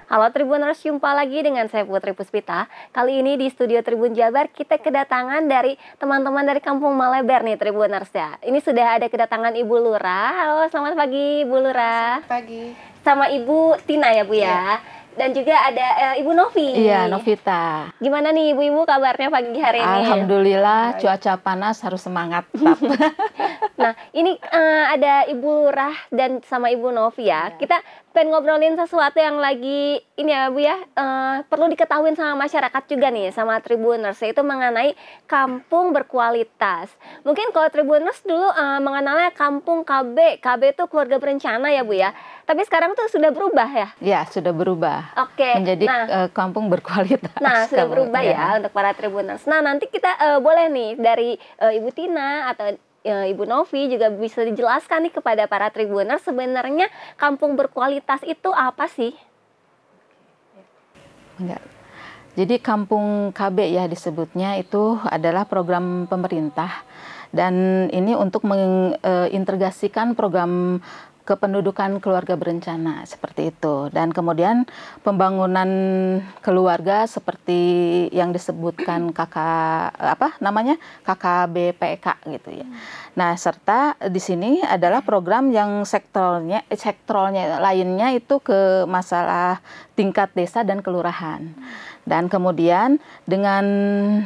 Halo Tribuners, jumpa lagi dengan saya Putri Puspita. Kali ini di studio Tribun Jabar kita kedatangan dari teman-teman dari Kampung Maleber nih Tribuners ya. Ini sudah ada kedatangan Ibu Lurah. Halo, selamat pagi Ibu Lurah. Selamat pagi. Sama Ibu Tina ya Bu ya. Dan juga ada Ibu Novi. Iya, Novita. Gimana nih Ibu-ibu kabarnya pagi hari ini? Alhamdulillah, cuaca panas harus semangat tetap. Nah, ini ada Ibu Lurah dan sama Ibu Novi ya. Kita pengen ngobrolin sesuatu yang lagi ini ya Bu ya, perlu diketahui sama masyarakat juga nih, sama Tribuners, yaitu mengenai kampung berkualitas. Mungkin kalau Tribuners dulu mengenalnya kampung KB. KB itu keluarga berencana ya Bu ya. Tapi sekarang tuh sudah berubah ya? Ya, sudah berubah. Oke. Menjadi kampung berkualitas. Nah, sudah berubah ya untuk para Tribuners. Nah, nanti kita boleh nih dari Ibu Tina atau Ibu Novi juga bisa dijelaskan nih kepada para Tribuners sebenarnya kampung berkualitas itu apa sih? Enggak. Jadi kampung KB ya disebutnya itu adalah program pemerintah dan ini untuk mengintegrasikan program kependudukan keluarga berencana seperti itu, dan kemudian pembangunan keluarga seperti yang disebutkan KKBPK gitu ya. Nah, serta di sini adalah program yang sektornya lainnya itu ke masalah tingkat desa dan kelurahan. Dan kemudian dengan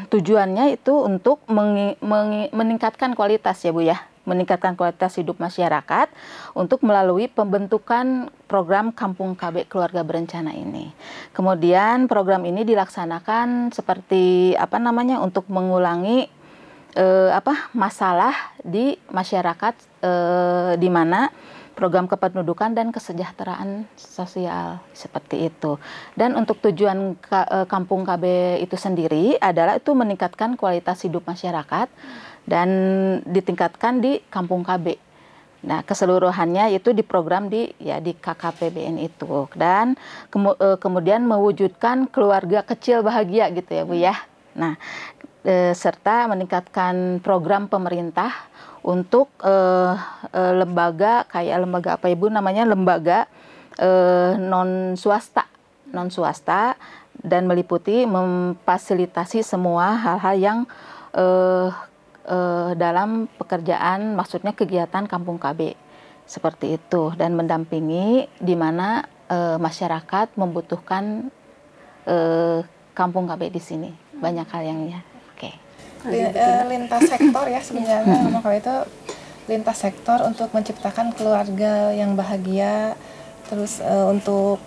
tujuannya itu untuk meningkatkan kualitas ya Bu ya. Meningkatkan kualitas hidup masyarakat untuk melalui pembentukan program Kampung KB Keluarga Berencana ini. Kemudian program ini dilaksanakan seperti untuk mengulangi masalah di masyarakat di mana program kependudukan dan kesejahteraan sosial seperti itu. Dan untuk tujuan Kampung KB itu sendiri adalah itu meningkatkan kualitas hidup masyarakat dan ditingkatkan di Kampung KB. Nah, keseluruhannya itu diprogram di KKPBN itu, dan kemudian mewujudkan keluarga kecil bahagia gitu ya Bu ya. Nah, serta meningkatkan program pemerintah untuk lembaga apa Ibu namanya, lembaga non swasta dan meliputi memfasilitasi semua hal-hal yang dalam pekerjaan, maksudnya kegiatan Kampung KB seperti itu, dan mendampingi di mana masyarakat membutuhkan Kampung KB di sini, banyak hal yang ya. Oke. Lintas sektor ya sebenarnya, kalau itu lintas sektor untuk menciptakan keluarga yang bahagia, terus untuk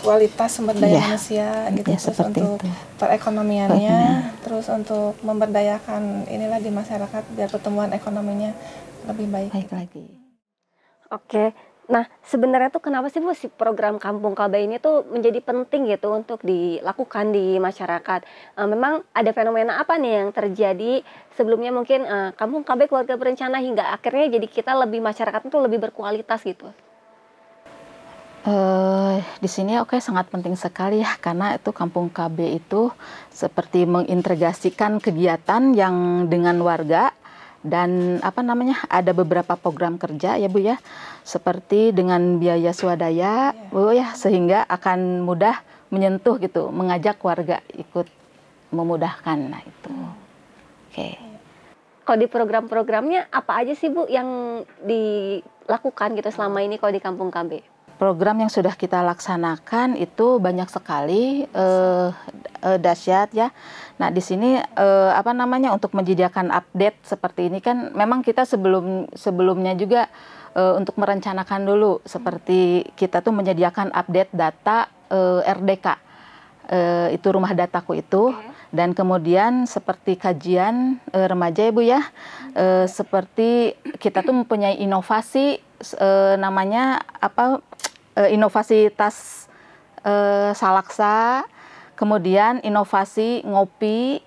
kualitas sumber daya manusia gitu, terus untuk perekonomiannya, terus untuk memberdayakan inilah di masyarakat biar pertumbuhan ekonominya lebih baik lagi. Oke, nah sebenarnya tuh kenapa sih Bu si program Kampung KB ini tuh menjadi penting gitu untuk dilakukan di masyarakat? Memang ada fenomena apa nih yang terjadi sebelumnya mungkin Kampung KB Keluarga Berencana hingga akhirnya jadi kita masyarakat itu lebih berkualitas gitu? Di sini sangat penting sekali ya, karena itu Kampung KB itu seperti mengintegrasikan kegiatan yang dengan warga dan ada beberapa program kerja ya Bu ya, seperti dengan biaya swadaya Bu ya, sehingga akan mudah menyentuh gitu, mengajak warga ikut memudahkan. Nah itu. Oke. Kalau di program-programnya apa aja sih Bu yang dilakukan gitu selama ini kalau di Kampung KB? Program yang sudah kita laksanakan itu banyak sekali, dahsyat ya. Nah di sini untuk menyediakan update seperti ini kan memang kita sebelumnya juga untuk merencanakan dulu, seperti kita tuh menyediakan update data RDK, itu rumah dataku itu. Dan kemudian seperti kajian remaja ya Bu ya, seperti kita tuh mempunyai inovasi namanya inovasi tas salaksa, kemudian inovasi ngopi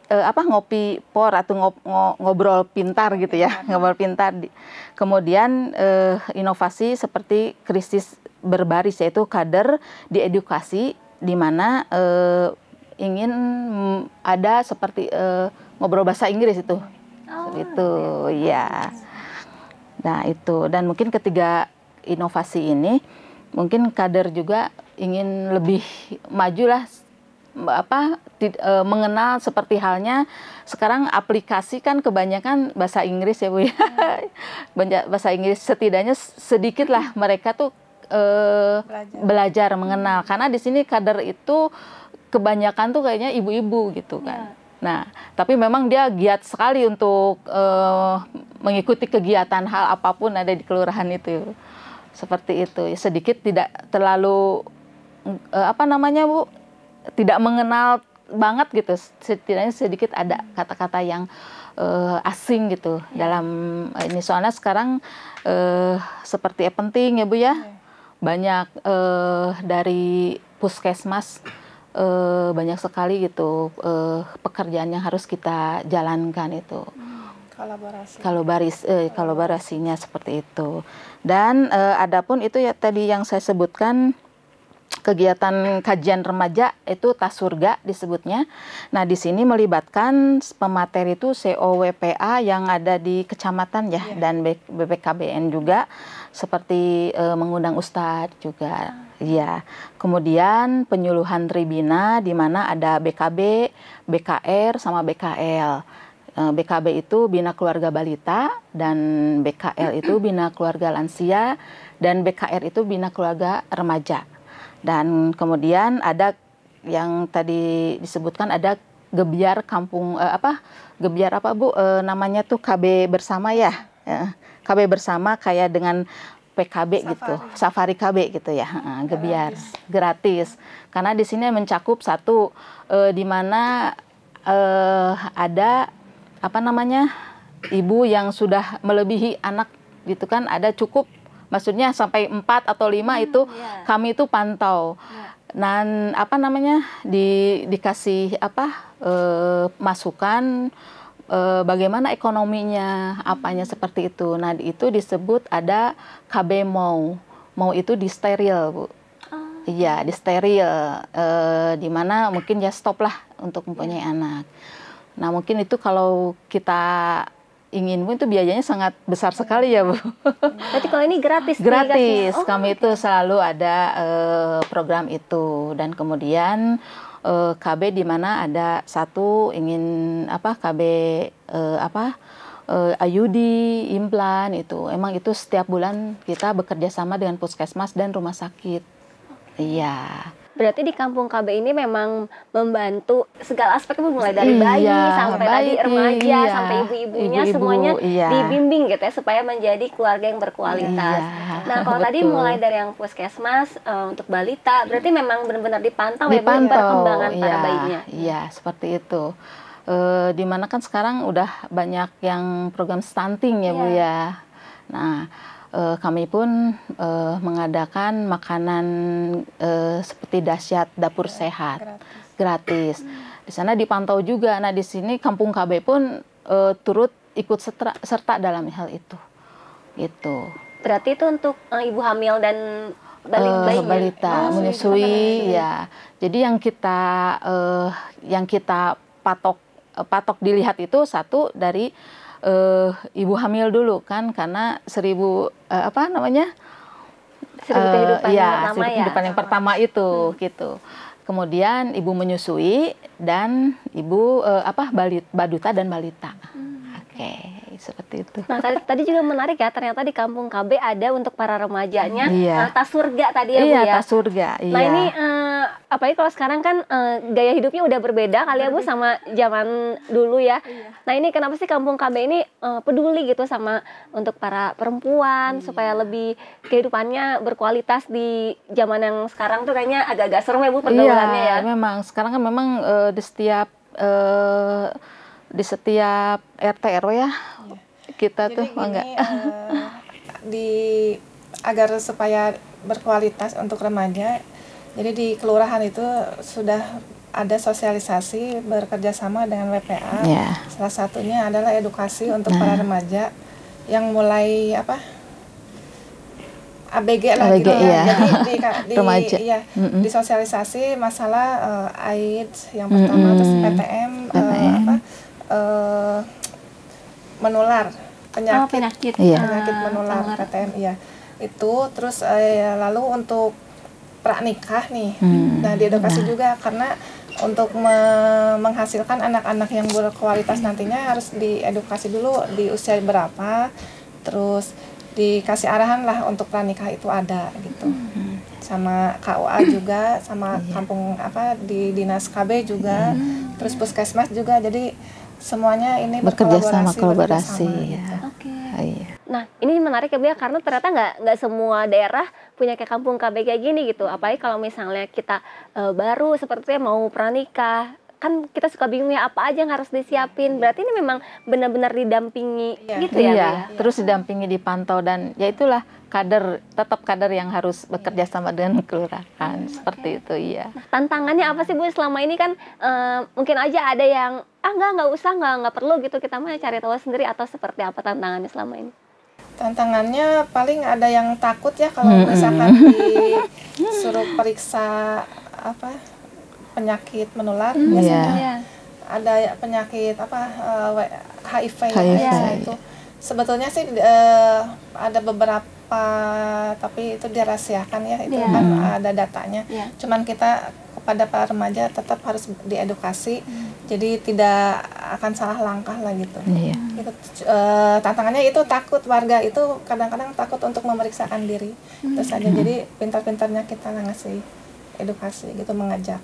por atau ngobrol pintar gitu ya, ngobrol pintar. Kemudian inovasi seperti krisis berbaris, yaitu kader di edukasi, di mana ingin ada seperti ngobrol bahasa Inggris itu. Itu ya. Nah itu, dan mungkin ketiga inovasi ini mungkin kader juga ingin lebih maju lah, mengenal seperti halnya sekarang aplikasi kan kebanyakan bahasa Inggris ya Bu ya. Bahasa Inggris, setidaknya sedikit lah mereka tuh belajar mengenal, karena di sini kader itu kebanyakan tuh kayaknya ibu-ibu gitu kan. Nah, tapi memang dia giat sekali untuk mengikuti kegiatan hal apapun ada di kelurahan itu. Seperti itu. Sedikit tidak terlalu Bu, tidak mengenal banget gitu. Setidaknya sedikit ada kata-kata yang asing gitu dalam ini. Soalnya sekarang seperti penting ya Bu ya. Banyak dari puskesmas banyak sekali gitu pekerjaan yang harus kita jalankan itu. Kolaborasinya seperti itu. Dan adapun itu ya tadi yang saya sebutkan, kegiatan kajian remaja itu Tasurga disebutnya. Nah, di sini melibatkan pemateri itu COWPA yang ada di kecamatan ya, dan BPKBN juga, seperti mengundang ustadz juga. Ya. Kemudian penyuluhan Tribina di mana ada BKB, BKR sama BKL. BKB itu Bina Keluarga Balita, dan BKL itu Bina Keluarga Lansia, dan BKR itu Bina Keluarga Remaja. Dan kemudian ada yang tadi disebutkan ada Gebiar Kampung Gebiar apa Bu? Namanya tuh KB Bersama ya. KB Bersama kayak dengan PKB Safari. Gitu, Safari KB gitu ya. Gebiar gratis. Karena di sini mencakup satu di mana ada ibu yang sudah melebihi anak gitu kan, ada cukup, maksudnya sampai 4 atau 5 itu kami itu pantau. Dan dikasih masukan bagaimana ekonominya, apanya seperti itu. Nah, itu disebut ada KB Mau. Mau itu di steril, Bu. Iya, di steril, di mana mungkin ya stop lah untuk mempunyai anak. Nah, mungkin itu kalau kita ingin, Bu, itu biayanya sangat besar sekali ya, Bu. Berarti kalau ini gratis? Gratis, kami itu selalu ada program itu. Dan kemudian KB di mana ada satu ingin KB IUD, implan itu. Emang itu setiap bulan kita bekerja sama dengan puskesmas dan rumah sakit. Iya. Berarti di kampung KB ini memang membantu segala aspek, mulai dari bayi sampai tadi remaja sampai ibu-ibunya semuanya dibimbing gitu ya supaya menjadi keluarga yang berkualitas. Nah, kalau tadi mulai dari yang puskesmas untuk balita, berarti memang benar-benar dipantau ya Bu perkembangan para bayinya. Iya, seperti itu. Dimana kan sekarang udah banyak yang program stunting ya Bu ya. Nah, kami pun mengadakan makanan seperti dahsyat dapur sehat gratis. Di sana dipantau juga. Nah, di sini Kampung KB pun turut ikut serta dalam hal itu. Gitu. Berarti itu untuk ibu hamil dan balita menyusui ya. Jadi yang kita patok dilihat itu satu dari ibu hamil dulu kan, karena 1000 kehidupan yang pertama itu gitu. Kemudian ibu menyusui dan ibu baduta dan balita. Oke, seperti itu. Nah, tadi juga menarik ya, ternyata di Kampung KB ada untuk para remajanya Tasurga tadi ya Bu ya. Tasurga. Nah, ini apalagi kalau sekarang kan gaya hidupnya udah berbeda kali ya Bu sama zaman dulu ya. Nah, ini kenapa sih Kampung KB ini peduli gitu sama untuk para perempuan supaya lebih kehidupannya berkualitas di zaman yang sekarang tuh kayaknya agak-agak serem ya Bu pergaulannya ya. Memang sekarang kan memang di setiap RT RW ya kita jadi tuh agar supaya berkualitas untuk remaja. Jadi di kelurahan itu sudah ada sosialisasi bekerja sama dengan WPA. Salah satunya adalah edukasi untuk para remaja yang mulai ABG lah gitu ya. Jadi disosialisasi masalah AIDS yang pertama, terus PTM. Menular penyakit menular PTM itu. Terus lalu untuk pranikah nih, nah diedukasi juga karena untuk menghasilkan anak-anak yang berkualitas nantinya harus diedukasi dulu di usia berapa, terus dikasih arahan lah untuk pranikah itu ada gitu, sama KUA juga, sama kampung di dinas KB juga, terus puskesmas juga, jadi semuanya ini bekerja sama kolaborasi ya. Gitu. Iya. Nah, ini menarik ya Bu ya, karena ternyata nggak semua daerah punya kayak kampung KB kayak gini gitu. Apalagi kalau misalnya kita baru sepertinya mau pranikah, kan kita suka bingung ya apa aja yang harus disiapin. Berarti ini memang benar-benar didampingi gitu ya Bu ya? Terus didampingi, dipantau, dan ya itulah tetap kader yang harus bekerja sama dengan kelurahan, seperti itu ya. Nah, tantangannya apa sih Bu selama ini kan mungkin aja ada yang nggak usah, nggak perlu gitu, kita mah cari tahu sendiri, atau seperti apa tantangannya selama ini? Tantangannya paling ada yang takut ya kalau misalkan disuruh periksa penyakit menular, biasanya ada penyakit HIV ya, itu sebetulnya sih ada beberapa, tapi itu dirahasiakan ya, itu kan ada datanya. Cuman kita kepada para remaja tetap harus diedukasi, jadi tidak akan salah langkah lah gitu. Gitu. Tantangannya itu takut, warga itu kadang-kadang takut untuk memeriksakan diri, terus aja. Jadi pintar-pintarnya kita ngasih edukasi gitu, mengajak.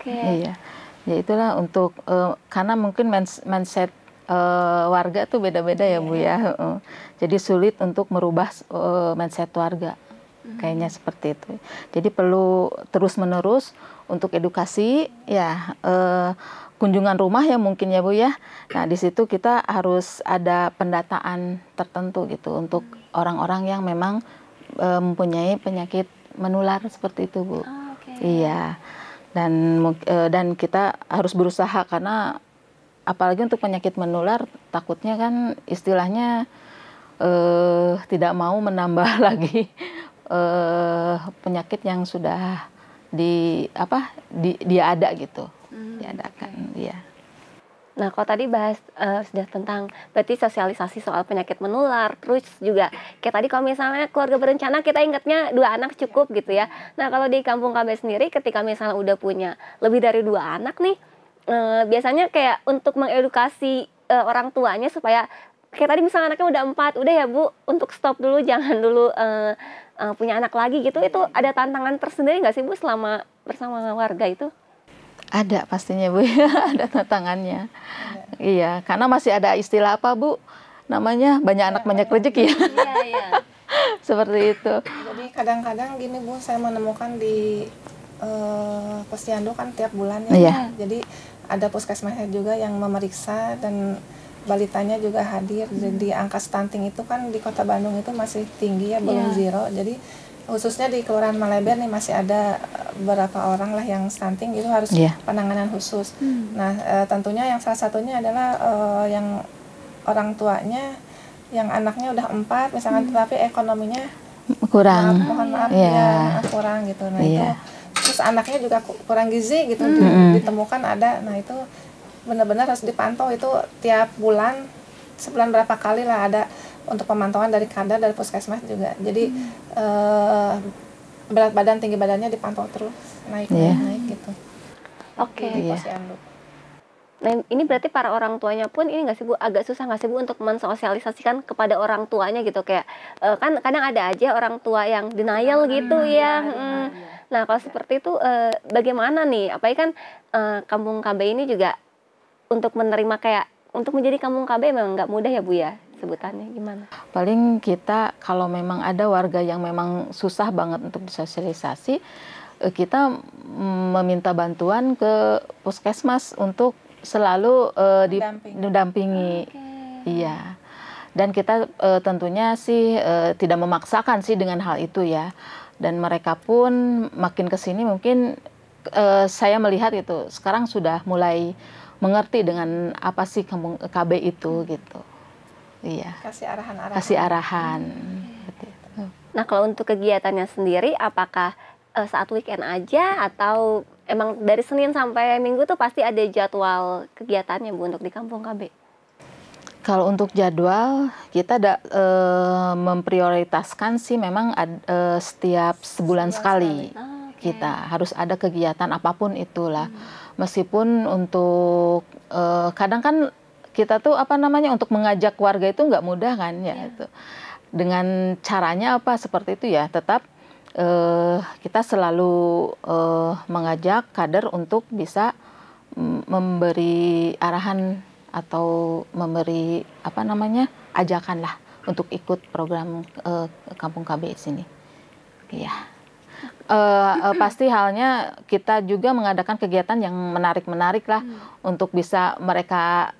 Iya, ya itulah untuk karena mungkin mindset warga tuh beda-beda ya Bu ya. Jadi sulit untuk merubah mindset warga. Kayaknya seperti itu. Jadi perlu terus-menerus untuk edukasi ya, kunjungan rumah ya mungkin ya Bu ya. Nah, di situ kita harus ada pendataan tertentu gitu untuk orang-orang yang memang mempunyai penyakit menular seperti itu Bu. Iya. Dan kita harus berusaha, karena apalagi untuk penyakit menular takutnya kan istilahnya tidak mau menambah lagi penyakit yang sudah dia ada gitu, diadakan dia. Nah, kalau tadi bahas sudah tentang berarti sosialisasi soal penyakit menular, terus juga kayak tadi kalau misalnya keluarga berencana kita ingatnya 2 anak cukup gitu ya. Nah, kalau di kampung KB sendiri ketika misalnya udah punya lebih dari 2 anak nih, biasanya kayak untuk mengedukasi orang tuanya supaya kayak tadi misalnya anaknya udah 4, udah ya Bu, untuk stop dulu, jangan dulu punya anak lagi gitu. Itu ada tantangan tersendiri nggak sih Bu selama bersama warga itu? Ada pastinya Bu, ada tantangannya. Iya, karena masih ada istilah apa Bu? Namanya banyak anak banyak rezeki ya. Seperti itu. Jadi kadang-kadang gini Bu, saya menemukan di posyandu kan tiap bulan ya. Jadi ada puskesmasnya juga yang memeriksa, dan balitanya juga hadir. Jadi angka stunting itu kan di Kota Bandung itu masih tinggi ya, belum zero. Jadi khususnya di Kelurahan Maleber nih masih ada beberapa orang lah yang stunting, itu harus penanganan khusus. Nah, tentunya yang salah satunya adalah yang orang tuanya yang anaknya udah 4 misalkan, tetapi ekonominya kurang, mohon maaf ya kurang gitu. Nah itu terus anaknya juga kurang gizi gitu, ditemukan ada. Nah itu benar-benar harus dipantau, itu tiap bulan, sebulan berapa kali lah ada untuk pemantauan dari kadar, dari puskesmas juga. Jadi berat badan, tinggi badannya dipantau terus, naik gitu. Nah, ini berarti para orang tuanya pun ini nggak sih Bu, agak susah nggak sih Bu untuk mensosialisasikan kepada orang tuanya gitu, kayak kan kadang ada aja orang tua yang denial gitu ya. Nah, kalau seperti itu bagaimana nih? Apalagi kan kampung KB ini juga untuk menerima, kayak untuk menjadi kampung KB memang nggak mudah ya Bu ya, sebutannya gimana? Paling kita kalau memang ada warga yang memang susah banget untuk disosialisasi, kita meminta bantuan ke puskesmas untuk selalu didampingi. Iya. Dan kita tentunya sih tidak memaksakan sih dengan hal itu ya. Dan mereka pun makin kesini mungkin saya melihat itu sekarang sudah mulai mengerti dengan apa sih kampung KB itu gitu. Iya. Kasih arahan. Nah, kalau untuk kegiatannya sendiri, apakah saat weekend aja atau emang dari Senin sampai Minggu tuh pasti ada jadwal kegiatannya Bu untuk di kampung KB? Kalau untuk jadwal kita memprioritaskan sih memang setiap sebulan sekali. Kita harus ada kegiatan apapun itulah. Meskipun untuk kadang kan kita tuh untuk mengajak warga itu nggak mudah kan ya itu. Dengan caranya seperti itu ya, tetap kita selalu mengajak kader untuk bisa memberi arahan atau memberi ajakan lah untuk ikut program Kampung KB sini. Iya. Pasti halnya kita juga mengadakan kegiatan yang menarik-menarik lah untuk bisa mereka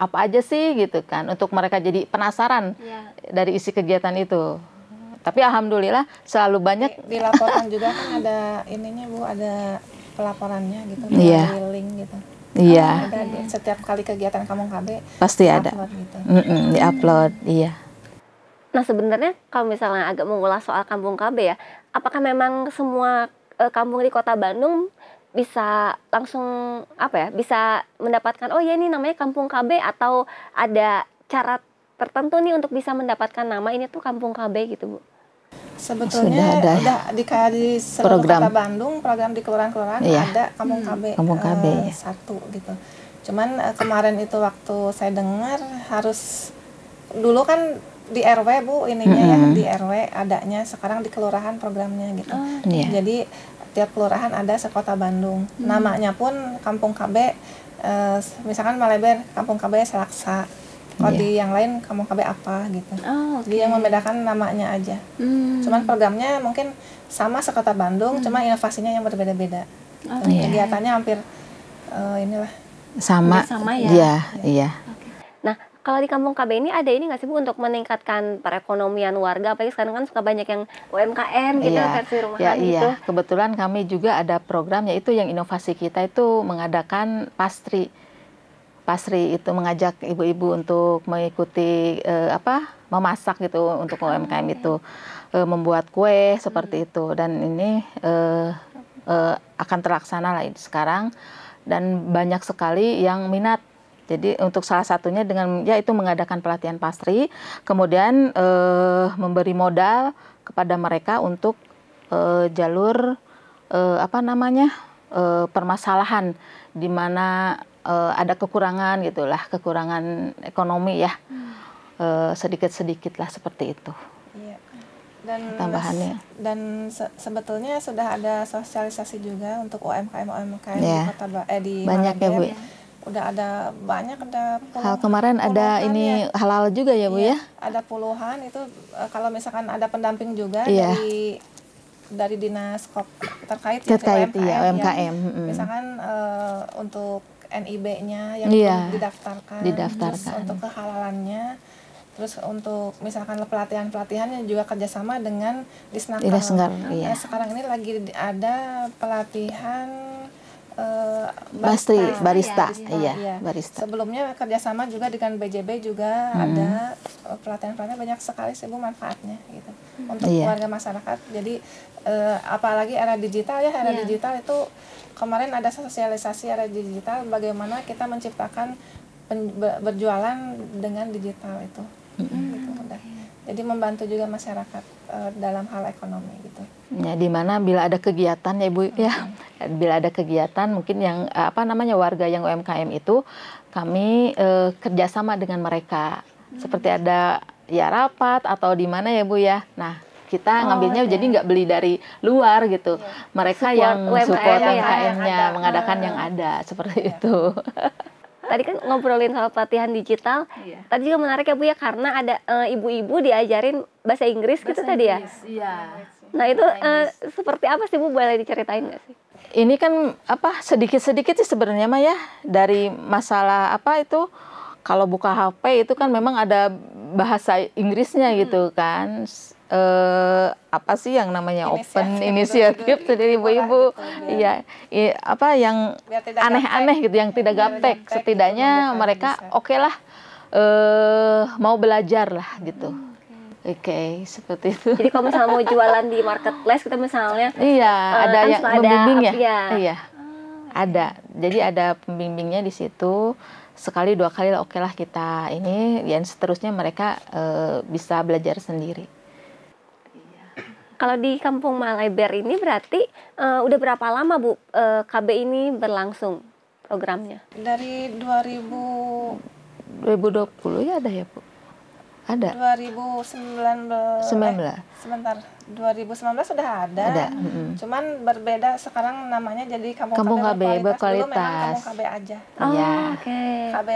apa aja sih gitu kan, untuk mereka jadi penasaran dari isi kegiatan itu. Tapi alhamdulillah selalu banyak dilaporkan juga kan ada ininya Bu, ada pelaporannya gitu dari link gitu. Iya. Setiap kali kegiatan Kampung KB pasti ada. Gitu. Di-upload, iya. Nah sebenarnya kalau misalnya agak mengulas soal Kampung KB ya, apakah memang semua kampung di Kota Bandung bisa langsung bisa mendapatkan ini namanya Kampung KB, atau ada cara tertentu nih untuk bisa mendapatkan nama ini tuh Kampung KB gitu Bu? Sebetulnya udah di seluruh Kota Bandung, program di kelurahan-kelurahan ada Kampung KB, satu gitu. Cuman kemarin itu waktu saya dengar harus dulu kan di RW Bu ininya ya, di RW adanya, sekarang di kelurahan programnya gitu. Jadi tiap kelurahan ada se-Kota Bandung. Namanya pun Kampung KB, misalkan Maleber Kampung KB Selaksa. Kalau di yang lain Kampung KB apa gitu. Jadi yang membedakan namanya aja. Cuman programnya mungkin sama se-Kota Bandung, cuma inovasinya yang berbeda-beda. Kegiatannya hampir sama ya. Iya. Nah, kalau di Kampung KB ini ada ini nggak sih Bu untuk meningkatkan perekonomian warga? Apalagi sekarang kan suka banyak yang UMKM gitu, versi rumahan gitu. Iya, kebetulan kami juga ada program, yaitu yang inovasi kita itu mengadakan pastry itu, mengajak ibu-ibu untuk mengikuti memasak gitu untuk UMKM itu, membuat kue seperti itu, dan ini akan terlaksana lah sekarang, dan banyak sekali yang minat. Jadi untuk salah satunya dengan itu mengadakan pelatihan pastry, kemudian memberi modal kepada mereka untuk jalur permasalahan di mana ada kekurangan gitulah, kekurangan ekonomi ya, sedikit-sedikit lah seperti itu. Iya. Dan tambahannya. Dan sebetulnya sudah ada sosialisasi juga untuk UMKM di Kota di banyak ya Bu. Udah ada banyak, ada puluhan. Kemarin ada ini halal juga ya Bu ya? Ada puluhan itu, kalau misalkan ada pendamping juga dari dinas terkait UMKM. Misalkan untuk NIB-nya yang didaftarkan, terus untuk kehalalannya, terus untuk misalkan pelatihan-pelatihannya juga kerjasama dengan Disnaker. Sekarang ini lagi ada pelatihan barista. Sebelumnya kerjasama juga dengan BJB juga ada pelatihan-pelatihan, banyak sekali sih Bu manfaatnya gitu untuk warga masyarakat. Jadi apalagi era digital ya, digital itu kemarin ada sosialisasi era digital, bagaimana kita menciptakan berjualan dengan digital itu. Gitu, jadi membantu juga masyarakat dalam hal ekonomi gitu. Ya, di mana bila ada kegiatan ya Bu ya, bila ada kegiatan mungkin yang warga yang UMKM itu, kami kerjasama dengan mereka, seperti ada rapat atau di mana ya Bu ya. Nah kita ngambilnya jadi nggak beli dari luar gitu, mereka support yang support UMKM-nya, mengadakan yang ada seperti itu. Tadi kan ngobrolin soal pelatihan digital, tadi juga menarik ya Bu ya, karena ada ibu-ibu diajarin bahasa Inggris gitu tadi ya. Nah itu seperti apa sih Bu, boleh diceritain nggak sih? Ini kan sedikit-sedikit sih sebenarnya mah ya, dari masalah itu kalau buka HP itu kan memang ada bahasa Inggrisnya gitu kan. Apa sih yang namanya open inisiatif dari ibu-ibu, yang aneh-aneh gitu, yang tidak gaptek, setidaknya mereka oke lah, mau belajar lah gitu. Oke, seperti itu. Jadi kalau misalnya mau jualan di marketplace kita misalnya, ada yang membimbing ya. Iya, ada. Jadi ada pembimbingnya di situ. sekali 2 kali lah, oke lah kita ini, dan seterusnya mereka bisa belajar sendiri. Kalau di Kampung Maleber ini berarti udah berapa lama Bu KB ini berlangsung programnya? Dari 2020 ya ada ya Bu? Ada. 2019. Sebentar. 2019 sudah ada. Cuman berbeda sekarang namanya jadi Kampung KB berkualitas. Dulu memang Kampung KB aja. Oke. KB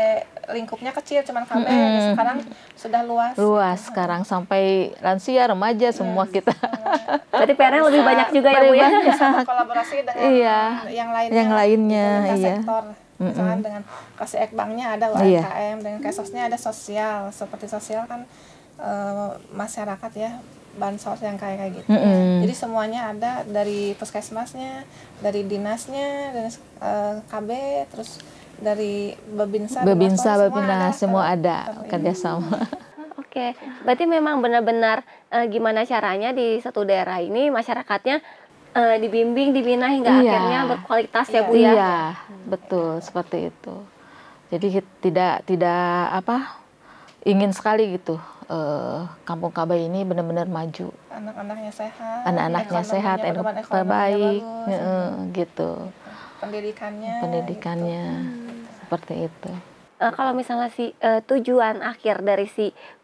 lingkupnya kecil, cuman KB sekarang sudah luas. Luas gitu. Sekarang sampai lansia, remaja semua kita. Berarti PR-nya lebih banyak juga ya Bu ya. Bisa kolaborasi dengan yang lainnya. Sektor. Misalkan dengan kasih ekbanknya ada UMKM, dengan kesosnya ada sosial, seperti sosial kan masyarakat ya, bansos yang kayak gitu. Jadi semuanya ada, dari puskesmasnya, dari dinasnya, dan KB, terus dari Babinsa, semua ada kerjasama. Oke, berarti memang benar-benar gimana caranya di satu daerah ini masyarakatnya dibimbing, dibina hingga akhirnya berkualitas ya Bu ya. Iya, betul seperti itu. Jadi tidak ingin sekali gitu Kampung KB ini benar-benar maju. Anak-anaknya sehat, ekonominya baik, gitu. Pendidikannya gitu. Seperti itu. Kalau misalnya tujuan akhir dari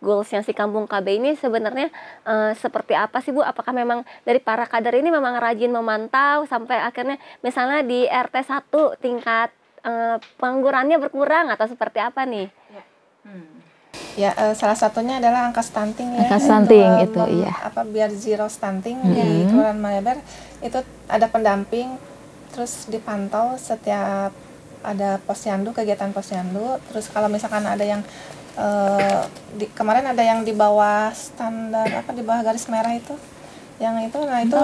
goalsnya Kampung KB ini sebenarnya seperti apa sih Bu? Apakah memang dari para kader ini memang rajin memantau sampai akhirnya misalnya di RT 1 tingkat penganggurannya berkurang atau seperti apa nih? Ya, salah satunya adalah angka stunting ya. Angka stunting itu iya. Biar zero stunting di Kelurahan Maleber itu ada pendamping, terus dipantau setiap ada posyandu, kegiatan posyandu. Terus kalau misalkan ada yang kemarin ada yang di bawah standar di bawah garis merah itu, yang itu, nah itu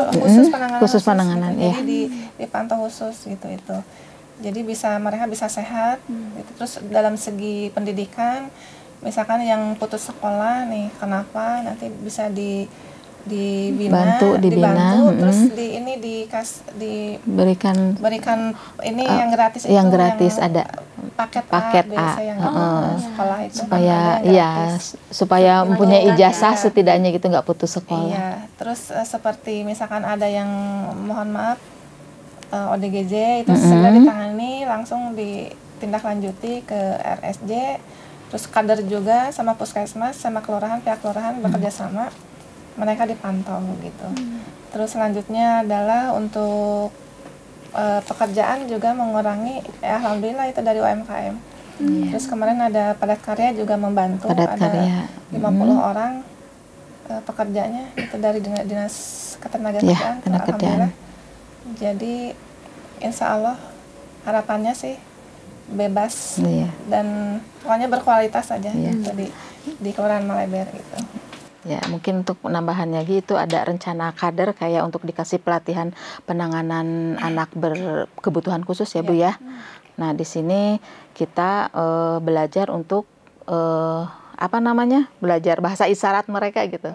khusus penanganan gitu. Ya. Jadi dipantau khusus gitu itu. Jadi mereka bisa sehat. Gitu. Terus dalam segi pendidikan, misalkan yang putus sekolah nih, kenapa nanti bisa dibantu, terus diberikan ini yang gratis, yang gratis ada paket A yang sekolah itu supaya mempunyai ijazah setidaknya gitu, nggak putus sekolah. Iya, terus seperti misalkan ada yang mohon maaf ODGJ itu segera ditangani, langsung ditindaklanjuti ke RSJ, terus kader juga sama puskesmas sama pihak kelurahan bekerja sama. Mereka dipantau gitu. Terus selanjutnya adalah untuk pekerjaan juga mengurangi, alhamdulillah itu dari UMKM. Terus kemarin ada padat karya juga membantu, ada 50 orang pekerjanya itu dari dinas ketenagakerjaan. Alhamdulillah. Jadi insya Allah harapannya sih bebas dan pokoknya berkualitas aja di Kelurahan Maleber gitu. Ya, mungkin untuk penambahannya gitu ada rencana kader kayak untuk dikasih pelatihan penanganan anak berkebutuhan khusus ya Bu ya. Nah, di sini kita belajar untuk belajar bahasa isyarat mereka gitu.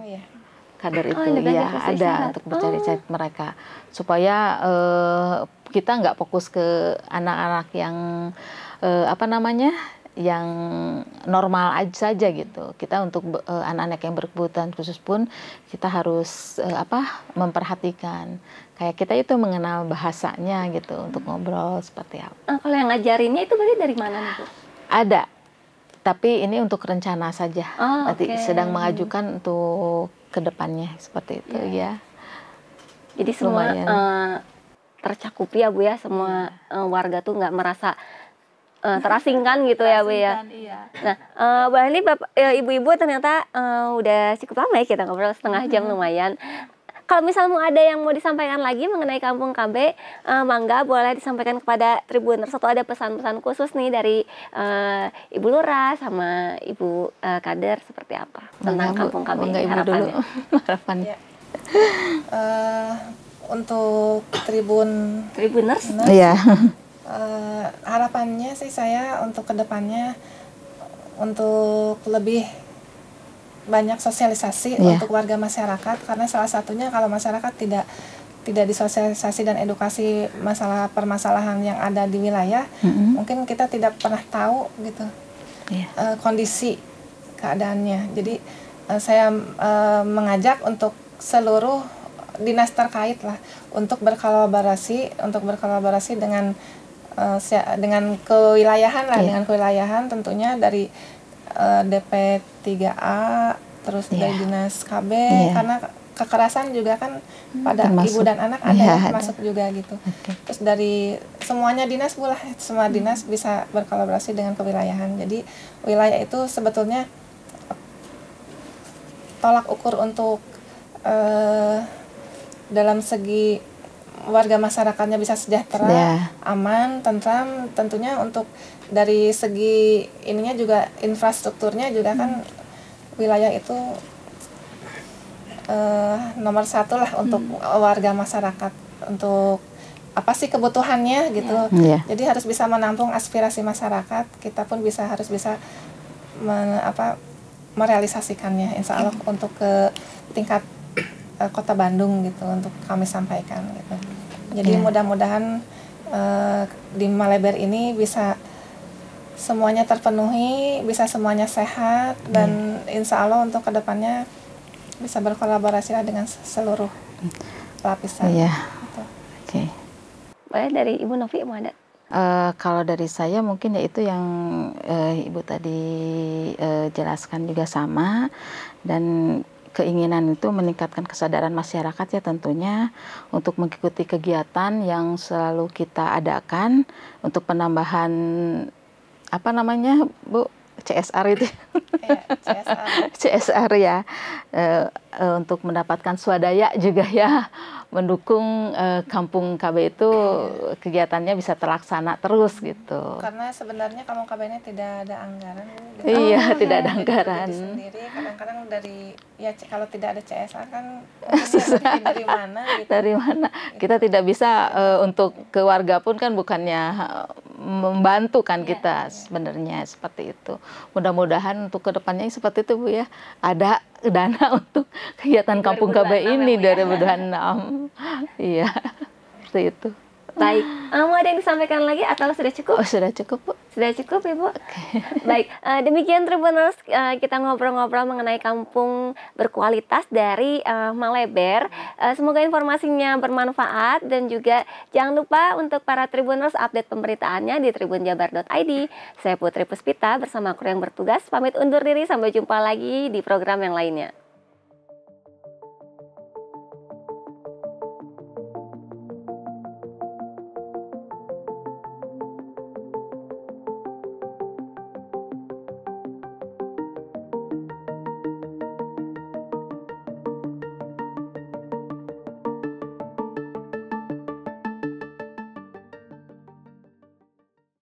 Kader itu ada untuk bercari-cari mereka supaya kita nggak fokus ke anak-anak yang yang normal aja saja gitu. Kita untuk anak-anak yang berkebutuhan khusus pun kita harus memperhatikan. Kayak kita itu mengenal bahasanya gitu untuk ngobrol seperti apa. Kalau yang ngajarinnya itu berarti dari mana nih Bu? Ada, tapi ini untuk rencana saja. Nanti sedang mengajukan untuk kedepannya seperti itu ya. Jadi semua tercakup ya Bu ya, semua warga tuh nggak merasa terasingkan gitu ya Bu ya. Nah, ini ibu-ibu ternyata udah cukup lama ya kita ngobrol, setengah jam lumayan. Kalau misalnya ada yang mau disampaikan lagi mengenai Kampung KB, mangga boleh disampaikan kepada Tribuners atau ada pesan-pesan khusus nih dari Ibu Lurah sama Ibu Kader seperti apa tentang Kampung KB harapannya? Harapannya. Untuk Tribuners. Iya. Harapannya sih saya untuk kedepannya untuk lebih banyak sosialisasi untuk warga masyarakat, karena salah satunya kalau masyarakat tidak tidak disosialisasi dan edukasi masalah permasalahan yang ada di wilayah, mungkin kita tidak pernah tahu gitu kondisi keadaannya. Jadi saya mengajak untuk seluruh dinas terkait lah untuk berkolaborasi dengan kewilayahan lah, dengan kewilayahan tentunya dari DP 3A, terus dari dinas KB, karena kekerasan juga kan pada ibu dan anak ada masuk juga gitu. Terus dari semuanya dinas pula, semua dinas bisa berkolaborasi dengan kewilayahan. Jadi wilayah itu sebetulnya tolak ukur untuk dalam segi warga masyarakatnya bisa sejahtera, aman, tentram. Tentunya untuk dari segi ininya juga infrastrukturnya juga kan wilayah itu nomor satu lah untuk warga masyarakat, untuk apa sih kebutuhannya gitu. Jadi harus bisa menampung aspirasi masyarakat, kita pun harus bisa merealisasikannya, insya Allah untuk ke tingkat Kota Bandung gitu, untuk kami sampaikan gitu. Jadi mudah-mudahan di Maleber ini bisa semuanya terpenuhi, bisa semuanya sehat, dan insya Allah untuk kedepannya bisa berkolaborasi lah dengan seluruh lapisan. Gitu. Boleh dari Ibu Novi mau ada? Kalau dari saya mungkin yaitu yang Ibu tadi jelaskan juga sama, dan keinginan itu meningkatkan kesadaran masyarakat ya tentunya untuk mengikuti kegiatan yang selalu kita adakan untuk penambahan apa namanya Bu, CSR itu CSR ya, untuk mendapatkan swadaya juga ya, mendukung kampung KB itu kegiatannya bisa terlaksana terus gitu. Karena sebenarnya kampung KB ini tidak ada anggaran gitu. Tidak ada anggaran. Jadi sendiri kadang-kadang dari kalau tidak ada CSR kan dari mana gitu. Dari mana? Kita tidak bisa untuk keluarga pun kan bukannya membantu kan kita sebenarnya seperti itu. Mudah-mudahan untuk kedepannya seperti itu Bu ya, ada dana untuk kegiatan Kampung KB ini 2026. Iya, seperti itu. Baik, mau ada yang disampaikan lagi atau sudah cukup? Oh, sudah cukup Bu. Sudah cukup Ibu. Baik, demikian Tribuners, kita ngobrol-ngobrol mengenai kampung berkualitas dari Maleber. Semoga informasinya bermanfaat, dan juga jangan lupa untuk para Tribuners update pemberitaannya di tribunjabar.id. Saya Putri Puspita bersama kru yang bertugas pamit undur diri, sampai jumpa lagi di program yang lainnya.